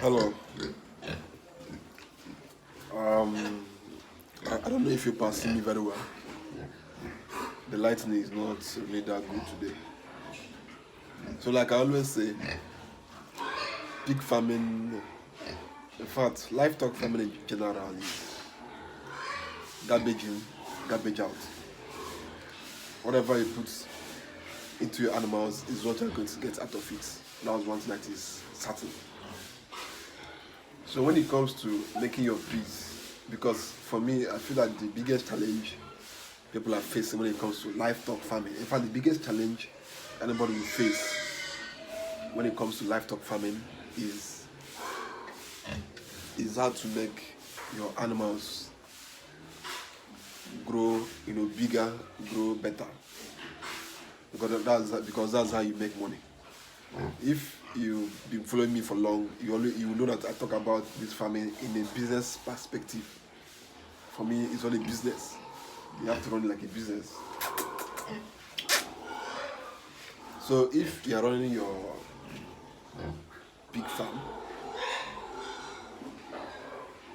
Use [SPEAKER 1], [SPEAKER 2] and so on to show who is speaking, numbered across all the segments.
[SPEAKER 1] Hello. Um, I don't know if you're passing me very well. The lighting is not really that good today. So, like I always say, pig farming, in fact, livestock farming in general is garbage in, garbage out. Whatever you put into your animals is what you're going to get out of it. That's one thing that is certain. So, when it comes to making your pigs, because for me, I feel like the biggest challenge people are facing when it comes to livestock farming. In fact, the biggest challenge anybody will face when it comes to livestock farming is how to make your animals grow, bigger, grow better. Because that's how you make money. If you've been following me for long, you will know that I talk about this farming in a business perspective. For me, it's only business. You have to run it like a business. So if you are running your pig farm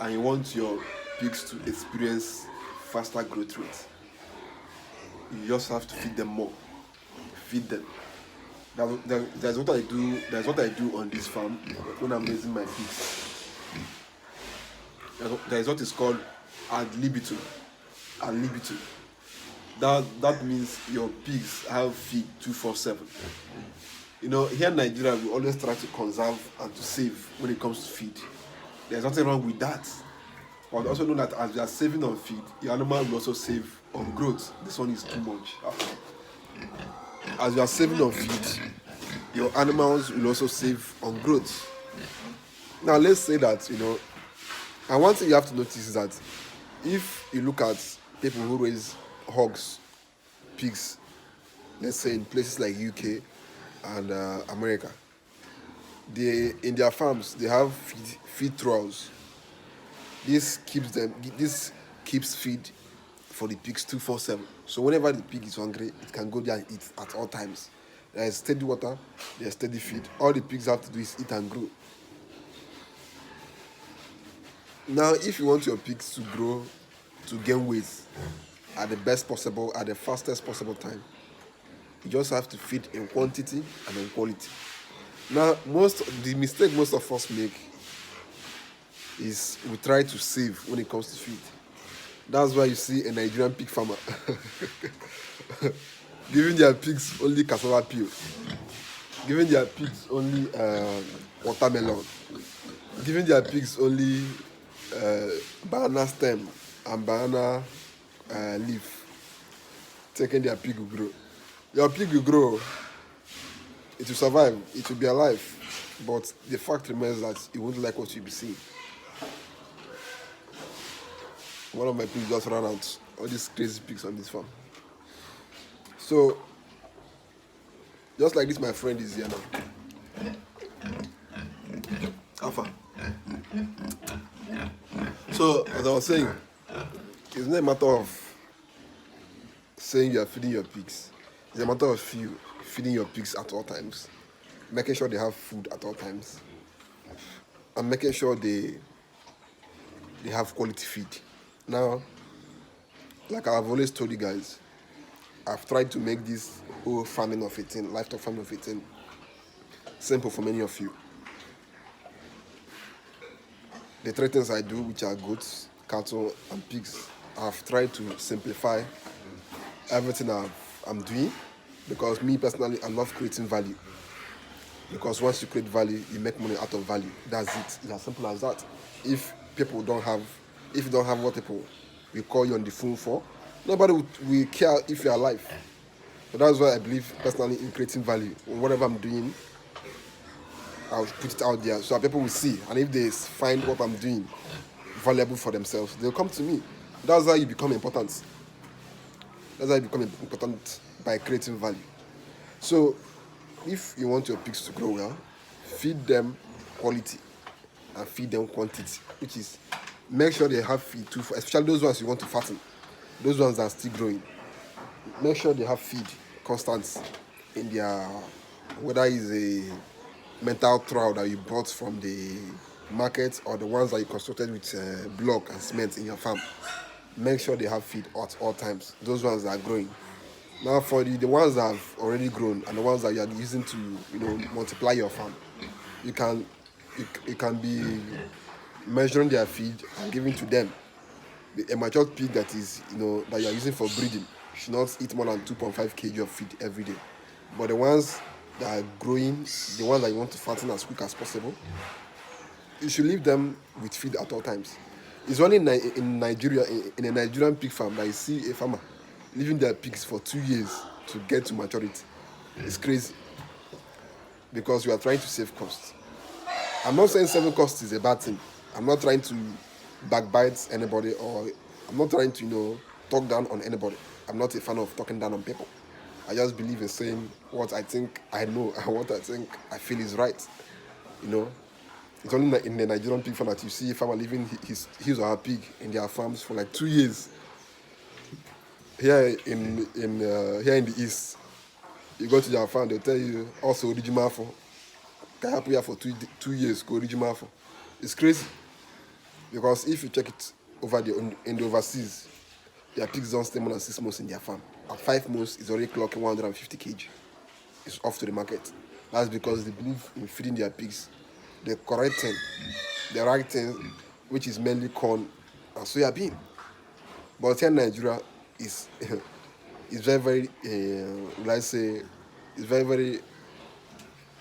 [SPEAKER 1] and you want your pigs to experience faster growth rate, you just have to feed them more. Feed them. That's what I do. That's what I do on this farm when I'm raising my pigs. That is what is called ad libitum. Ad libitum. That means your pigs have feed 247. Here in Nigeria, we always try to conserve and to save when it comes to feed. There's nothing wrong with that. But also know that as you are saving on feed, your animal will also save on growth. This one is too much. As you are saving on feed, your animals will also save on growth. Now, let's say that, and one thing you have to notice is that if you look at people who raise hogs, pigs, let's say in places like UK and America, in their farms they have feed troughs. This keeps feed for the pigs 247. So whenever the pig is hungry, it can go there and eat at all times. There is steady water, there is steady feed. All the pigs have to do is eat and grow. Now, if you want your pigs to grow, to gain weight at the fastest possible time, you just have to feed in quantity and in quality. Now, the mistake most of us make is we try to save when it comes to feed. That's why you see a Nigerian pig farmer giving their pigs only cassava peel, giving their pigs only watermelon, giving their pigs only banana stem and banana leaf, taking their pig will grow. Your pig will grow, it will survive, it will be alive, but the fact remains that it won't like what you'll be seeing. One of my pigs just ran out. All these crazy pigs on this farm. So, just like this, my friend is here now. Alpha. So, as I was saying, it's not a matter of saying you are feeding your pigs. It's a matter of feeding your pigs at all times, making sure they have food at all times, and making sure they have quality feed. Now, like I've always told you guys, I've tried to make this whole farming of 18, livestock farming of 18, simple for many of you. The three things I do, which are goats, cattle, and pigs, I've tried to simplify everything I'm doing, because me personally, I love creating value. Because once you create value, you make money out of value. That's it. It's as simple as that. If you don't have what people will call you on the phone for, nobody will care if you're alive. So that's why I believe personally in creating value. Whatever I'm doing, I'll put it out there so that people will see. And if they find what I'm doing valuable for themselves, they'll come to me. That's how you become important. That's how you become important, by creating value. So if you want your pigs to grow well, feed them quality and feed them quantity, which is make sure they have feed too, especially those ones you want to fatten, those ones that are still growing. Make sure they have feed constant in their, whether it's a mental trough that you bought from the markets or the ones that you constructed with block and cement in your farm, make sure they have feed at all times. Those ones that are growing. Now for the ones that have already grown and the ones that you are using to multiply your farm, you can you can be measuring their feed and giving to them. A matured pig that is that you are using for breeding should not eat more than 2.5 kg of feed every day. But the ones that are growing, the ones that you want to fatten as quick as possible, you should leave them with feed at all times. It's only in Nigeria, in a Nigerian pig farm, that you see a farmer leaving their pigs for 2 years to get to maturity. It's crazy because we are trying to save costs. I'm not saying saving costs is a bad thing. I'm not trying to backbite anybody, or I'm not trying to talk down on anybody. I'm not a fan of talking down on people. I just believe in saying what I think I know and what I think I feel is right. It's only in the Nigerian pig farm that you see a farmer leaving his or her pig in their farms for like 2 years. Here in the east, you go to their farm, they tell you also original for can happen here for 2 years. Go original for. It's crazy because if you check it over in the overseas, their pigs don't stay more than 6 months in their farm. At 5 months, it's already clocking 150 kg. It's off to the market. That's because they believe in feeding their pigs the correct thing, the right thing, which is mainly corn and soya bean. But here in Nigeria, is very very let's say it's very very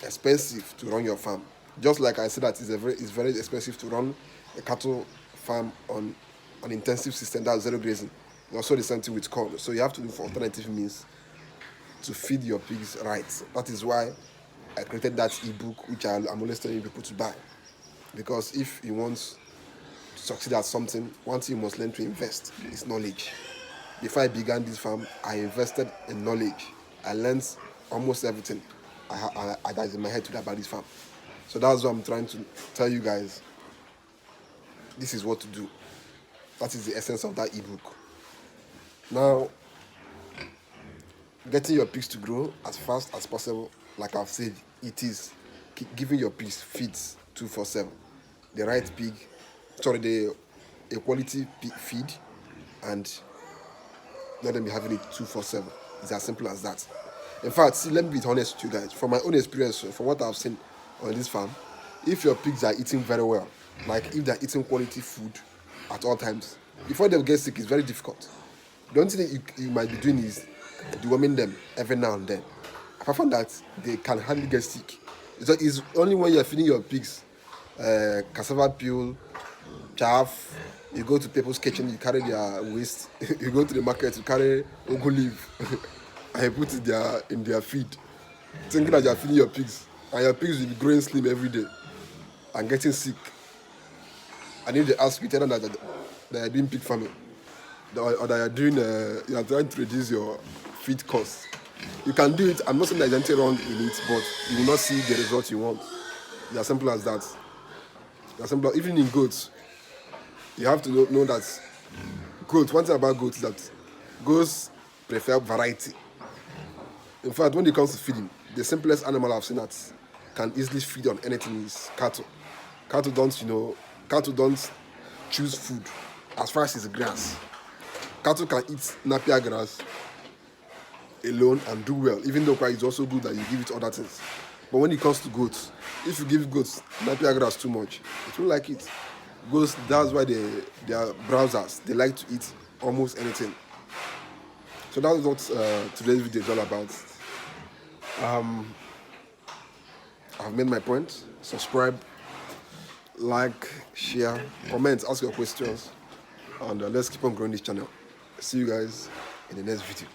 [SPEAKER 1] expensive to run your farm. Just like I said that it's very expensive to run a cattle farm on an intensive system that's zero grazing. It's also the same thing with corn. So you have to look for alternative means to feed your pigs right. That is why I created that ebook, which I'm always telling people to buy. Because if you want to succeed at something, one thing you must learn to invest is knowledge. Before I began this farm, I invested in knowledge. I learned almost everything I that is in my head today about this farm. So that's what I'm trying to tell you guys. This is what to do. That is the essence of that ebook. Now, getting your pigs to grow as fast as possible, like I've said, it is giving your pigs feeds 247. The right pig, a quality pig feed, and let them be having it 247. It's as simple as that. In fact, see, let me be honest with you guys. From my own experience, from what I've seen on this farm, if your pigs are eating very well, like if they're eating quality food at all times, before they get sick, it's very difficult. The only thing you might be doing is deworming them every now and then. Apart from that, they can hardly get sick. It's only when you're feeding your pigs cassava peel, chaff, you go to people's kitchen, you carry their waste, you go to the market, you carry ugu leaf, and you put it in their feed, thinking that you're feeding your pigs, and your pigs will be growing slim every day and getting sick. And if they ask you, tell them that they are doing pig farming, or that you are trying to reduce your feed costs. You can do it. I'm not saying there's anything wrong in it, but you will not see the result you want. It's as simple as that. It's as simple. Even in goats, you have to know that goats. One thing about goats is that goats prefer variety. In fact, when it comes to feeding, the simplest animal I've seen that can easily feed on anything is cattle. Cattle don't choose food as far as it's grass. Cattle can eat napier grass alone and do well, even though it's also good that you give it other things. But when it comes to goats, if you give goats napier grass too much, it won't like it. Goats, that's why they are browsers. They like to eat almost anything. So that's what today's video is all about. I've made my point. Subscribe, like, share, comment, ask your questions, and let's keep on growing this channel. See you guys in the next video.